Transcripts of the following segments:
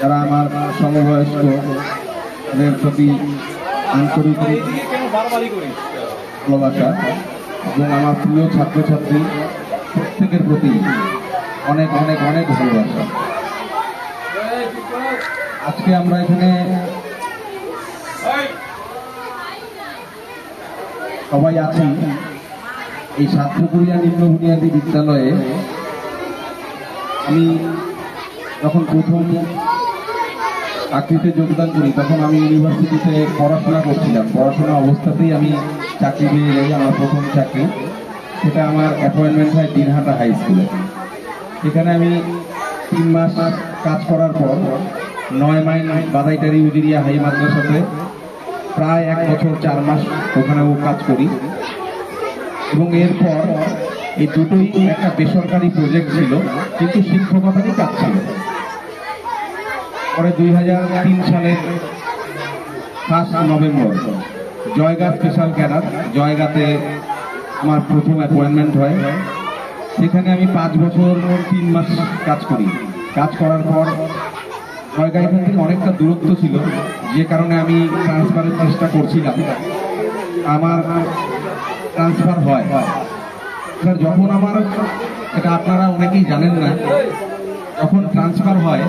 যারা আমার সমবয়স্কদের প্রতি আন্তরিক ভালোবাসা এবং আমার প্রিয় ছাত্রছাত্রী প্রত্যেকের প্রতি অনেক অনেক অনেক ভালোবাসা। আজকে আমরা এখানে সবাই আছি এই সাতপুকুরিয়া নিম্ন বুনিয়াদী বিদ্যালয়ে। আমি যখন প্রথম চাকরিতে যোগদান করি তখন আমি ইউনিভার্সিটিতে পড়াশোনা করছিলাম। পড়াশোনা অবস্থাতেই আমি চাকরি পেয়ে যাই, আমার প্রথম চাকরি। সেটা আমার অ্যাপয়েন্টমেন্ট হয় দিনহাটা হাই স্কুলে। সেখানে আমি 3 মাস কাজ করার পর 9 মাইল বাদাইটারি উজিরিয়া হাই মাদ্রাসাতে প্রায় 1 বছর 4 মাস ওখানেও কাজ করি। এবং এরপর এই দুটোই একটা বেসরকারি প্রজেক্ট ছিল, কিন্তু শিক্ষকতারই কাজ ছিল। পরে 2003 সালের 1 নভেম্বর জয়গা স্পেশাল ক্যাডার জয়গাতে আমার প্রথম অ্যাপয়েন্টমেন্ট হয়। সেখানে আমি 5 বছর 3 মাস কাজ করি। কাজ করার পর জয়গা এখান থেকে অনেকটা দূরত্ব ছিল, যে কারণে আমি ট্রান্সফারের চেষ্টা করছিলাম। আমার ট্রান্সফার হয়। যখন আমার, এটা আপনারা অনেকেই জানেন না, যখন ট্রান্সফার হয়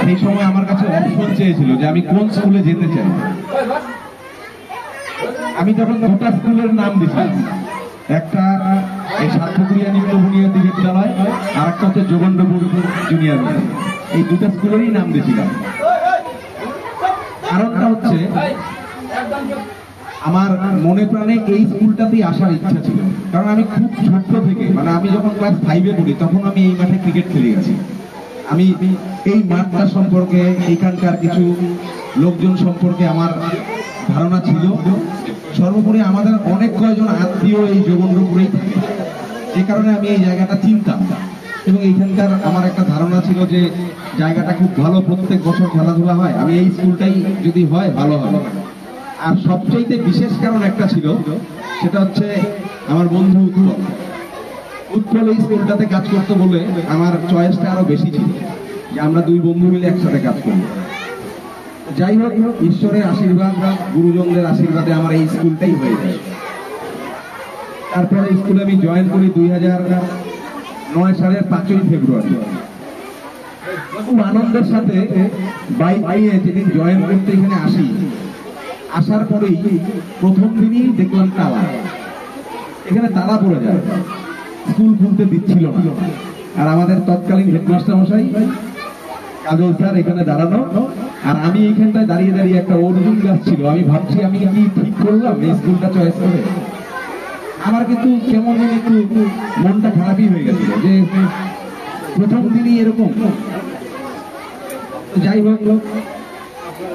সেই সময় আমার কাছে অপশন চেয়েছিল যে আমি কোন স্কুলে যেতে চাই। আমি তখন 2টা স্কুলের নাম দিয়েছিলাম, একটা এই সাতপুকুরিয়া নিম্ন বুনিয়াদী বিদ্যালয় আর একটা হচ্ছে যোগেন্দ্রপুর জুনিয়র। এই 2টা স্কুলেরই নাম দিয়েছিলাম। কারণটা হচ্ছে আমার মনে প্রাণে এই স্কুলটাতেই আসার ইচ্ছা ছিল। কারণ আমি খুব ছোট্ট থেকে, মানে আমি যখন ক্লাস 5-এ পড়ি তখন আমি এই মাঠে ক্রিকেট খেলে গেছি। আমি এই মাঠটা সম্পর্কে, এইখানকার কিছু লোকজন সম্পর্কে আমার ধারণা ছিল। সর্বোপরি আমাদের অনেক কয়জন আত্মীয় এই যোগেন্দ্রপুরেই থাকে, যে কারণে আমি এই জায়গাটা চিনতাম। এবং এইখানকার আমার একটা ধারণা ছিল যে জায়গাটা খুব ভালো, প্রত্যেক বছর খেলাধুলা হয়, আমি এই স্কুলটাই যদি হয় ভালো হবে। আর সবচাইতে বিশেষ কারণ একটা ছিল, সেটা হচ্ছে আমার বন্ধু উৎপল এই স্কুলটাতে কাজ করতে বলে আমার চয়েসটা আরো বেশি ছিল যে আমরা 2 বন্ধু মিলে একসাথে কাজ করব। যাই হোক, ঈশ্বরের আশীর্বাদ, গুরুজনদের আশীর্বাদে আমার এই স্কুলটাই হয়ে যায়। তারপরে স্কুলে আমি জয়েন করি 2009 সালের 5ই ফেব্রুয়ারি। খুব আনন্দের সাথে বাইক নিয়ে যেদিন জয়েন করতে এখানে আসি, আসার পরেই প্রথম দিনই দেখলাম তালা, এখানে তালা পড়ে যায়, স্কুল খুলতে দিচ্ছিল না। আর আমাদের তৎকালীন হেডমাস্টার মশাই কাজল স্যার এখানে দাঁড়ানো, আর আমি এইখানটায় দাঁড়িয়ে দাঁড়িয়ে, একটা অর্জুন গাছ ছিল, আমি ভাবছি আমি কি ঠিক করলাম এই স্কুলটা চয়েস করে। আমার কিন্তু কেমন একটু মনটা খারাপই হয়ে গেছিল যে প্রথম দিনই এরকম। যাই হোক,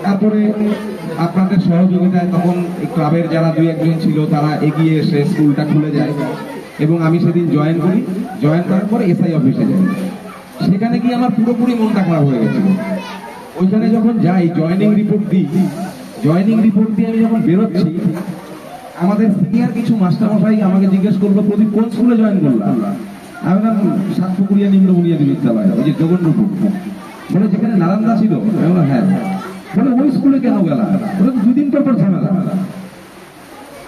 তারপরে আপনাদের সহযোগিতায় তখন ক্লাবের যারা 2-1 জন ছিল তারা এগিয়ে এসে স্কুলটা খুলে যায় এবং আমি সেদিন জয়েন করি। জয়েন করার পরে এসআই অফিসে যাই। সেখানে গিয়ে আমার পুরোপুরি মনটা খারাপ হয়ে গেছিল। ওইখানে যখন যাই, জয়েনিং রিপোর্ট দিই, জয়েনিং রিপোর্ট দিয়ে আমি যখন বেরোচ্ছি, আমাদের সিনিয়র কিছু মাস্টারমশাই আমাকে জিজ্ঞেস করলো, প্রদীপ কোন স্কুলে জয়েন করলাম? আমি বললাম সাতপুকুরিয়া নিম্ন বুনিয়াদী বিদ্যালয়, ওই যে যোগেন্দ্রপুর। বলে যেখানে নারায়ণদা ছিল? আমি বললাম হ্যাঁ। বলে ওই স্কুলে কেন গেলাম? বলে 2 দিন পর ঝামেলা।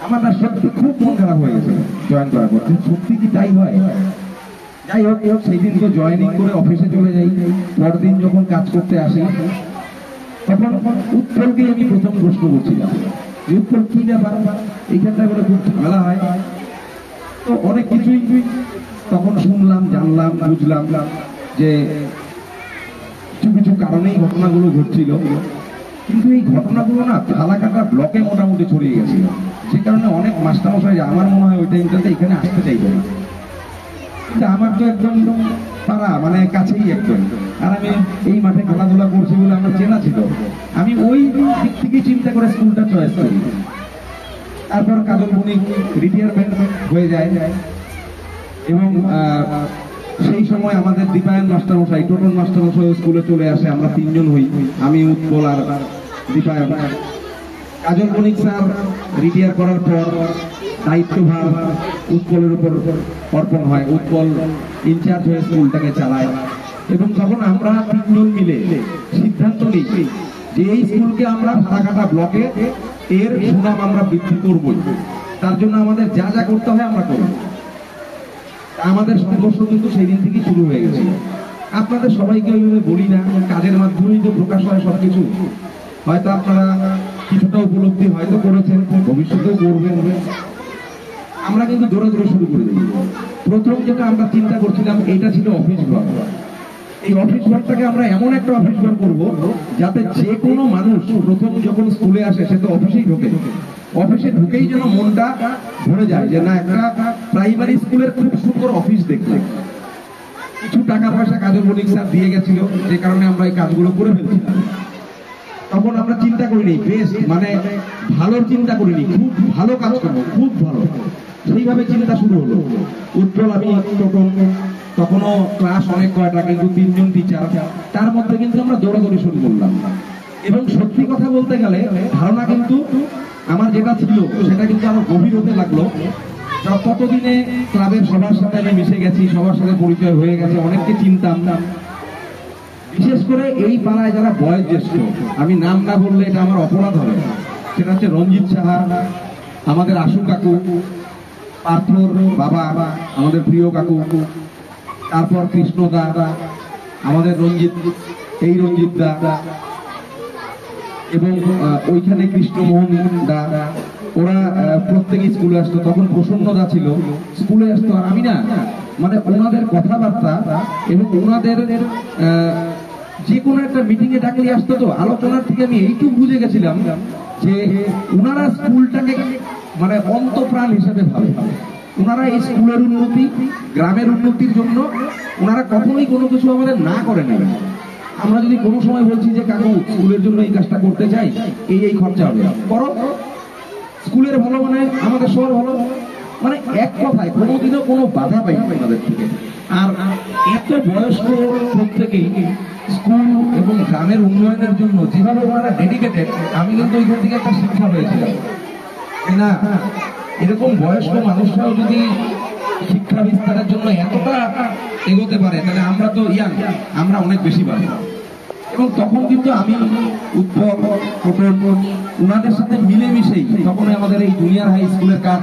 আমার না সত্যি খুব মন খারাপ হয়ে গেছে জয়েন করার পর, সত্যি কি তাই হয়? যাই হোক, সেই দিন তো জয়েনিং করে অফিসে চলে যাই। পরদিন যখন কাজ করতে আসি তখন উৎপলকে আমি প্রথম প্রশ্ন করছিলাম, উৎপল কি ব্যাপার, এইখানটা করে খুব ঝামেলা হয়। তো অনেক কিছুই তখন শুনলাম, জানলাম, বুঝলাম যে কিছু কিছু কারণেই ঘটনাগুলো ঘটছিল। কিন্তু এই ঘটনাগুলো না ফালাকাটা ব্লকে মোটামুটি ছড়িয়ে গেছিল, যে কারণে অনেক মাস্টারমশাই আমার মনে হয় ওই টাইমটাতে এখানে আসতে চাইবে না। কিন্তু আমার তো একদম পাড়া, মানে কাছেই একদম, আর আমি এই মাঠে খেলাধুলা করছি বলে আমার চেনা ছিল। আমি ওই দিক থেকে চিন্তা করে স্কুলটা চয়েস করি। তারপর কাজল বণিক রিটায়ারমেন্ট হয়ে যায় এবং সেই সময় আমাদের দীপায়ন মাস্টারমশাই, টোটন মাস্টারমশাই স্কুলে চলে আসে। আমরা 3 জন হই, আমি, উৎপল আর দীপায়ন। কাজল বণিক স্যার রিটায়ার করার পর দায়িত্বভার উৎপলের উপর অর্পণ হয়। উৎপল ইনচার্জ হয়ে স্কুলটাকে চালায়। এবং তখন আমরা তিনজন মিলে সিদ্ধান্ত নিই যে এই স্কুলকে আমরা ফালাকাটা ব্লকে এর সুনাম আমরা বৃদ্ধি করব। তার জন্য আমাদের যা যা করতে হয় আমরা করব। আমাদের সংঘর্ষ কিন্তু সেই দিন থেকেই শুরু হয়ে গেছে। আপনাদের সবাইকে ওইভাবে বলি না, কাজের মাধ্যমেই তো প্রকাশ হয় সবকিছু। হয়তো আপনারা কিছুটা উপলব্ধি হয়তো করেছেন, ভবিষ্যতেও করবেন। আমরা কিন্তু দৌড়ে দৌড়ে শুরু করে দিই। প্রথম যেটা আমরা চিন্তা করছিলাম, এটা ছিল অফিস ঘর। এই অফিস ঘরটাকে আমরা এমন একটা অফিস ঘর করবো যাতে যে কোনো মানুষ প্রথম যখন স্কুলে আসে সে তো অফিসেই ঢোকে, অফিসে ঢুকেই যেন মনটা ভরে যায় যে না, একটা প্রাইমারি স্কুলের খুব সুন্দর অফিস দেখলে। কিছু টাকা পয়সা কাজল মনিক স্যার দিয়ে গেছিল, যে কারণে আমরা এই কাজগুলো করে ফেলছিলাম। তখন আমরা চিন্তা করিনি বেস্ট, মানে ভালোর চিন্তা করিনি, খুব ভালো কাজ করবো, খুব ভালো। সেইভাবে চিন্তা শুরু হলো। উজ্জ্বল আমি তখনও ক্লাস অনেক কয়টা, কিন্তু 3 জন টিচার, তার মধ্যে কিন্তু আমরা দৌড়াদৌড়ি শুরু করলাম। এবং সত্যি কথা বলতে গেলে ধারণা কিন্তু আমার যেটা ছিল সেটা কিন্তু আরো গভীর হতে লাগলো। ততদিনে ক্লাবের সবার সাথে আমি মিশে গেছি, সবার সাথে পরিচয় হয়ে গেছে, অনেককে চিনতাম। বিশেষ করে এই পাড়ায় যারা বয়োজ্যেষ্ঠ, আমি নাম না বললে এটা আমার অপরাধ হবে, সেটা হচ্ছে রঞ্জিত সাহা, আমাদের আশু কাকু, পার্থর বাবা, আমাদের প্রিয় কাকু, তারপর কৃষ্ণ দা, আমাদের রঞ্জিত দা, এবং ওইখানে কৃষ্ণমোহন দা, ওরা প্রত্যেকে স্কুলে আসতো। তখন প্রসন্ন দা ছিল, স্কুলে আসতো। আর আমি না, মানে ওনাদের কথাবার্তা এবং ওনাদের যে কোনো একটা মিটিং এ ডাকলে আসতো, তো আলোচনার থেকে আমি এইটুকু বুঝে গেছিলাম যে ওনারা স্কুলটাকে মানে অন্তঃপ্রাণ হিসেবে ভাবে। ওনারা এই স্কুলের উন্নতি, গ্রামের উন্নতির জন্য ওনারা কখনোই কোনো কিছু আমাদের না করে নেবেন। আমরা যদি কোনো সময় বলছি যে কাকু স্কুলের জন্য এই কাজটা করতে চাই, এই খরচা হবে, করো, স্কুলের ভালো মানে আমাদের সবার ভালো, মানে এক কথায় কোনোদিনও কোনো বাধা পাই না আমাদের থেকে। আর এত বয়স্ক প্রত্যেকেই স্কুল এবং গ্রামের উন্নয়নের জন্য যেভাবে ওনারা ডেডিকেটেড, আমি কিন্তু ওইখান থেকে একটা শিক্ষা হয়েছিল না, এরকম বয়স্ক মানুষরাও যদি শিক্ষা বিস্তারের জন্য এতটা এগোতে পারে, তাহলে আমরা তো আমরা অনেক বেশি পারি। এবং তখন কিন্তু আমি উদ্ভব ওনাদের সাথে মিলেমিশেই তখন আমাদের এই জুনিয়র হাই স্কুলের কাজ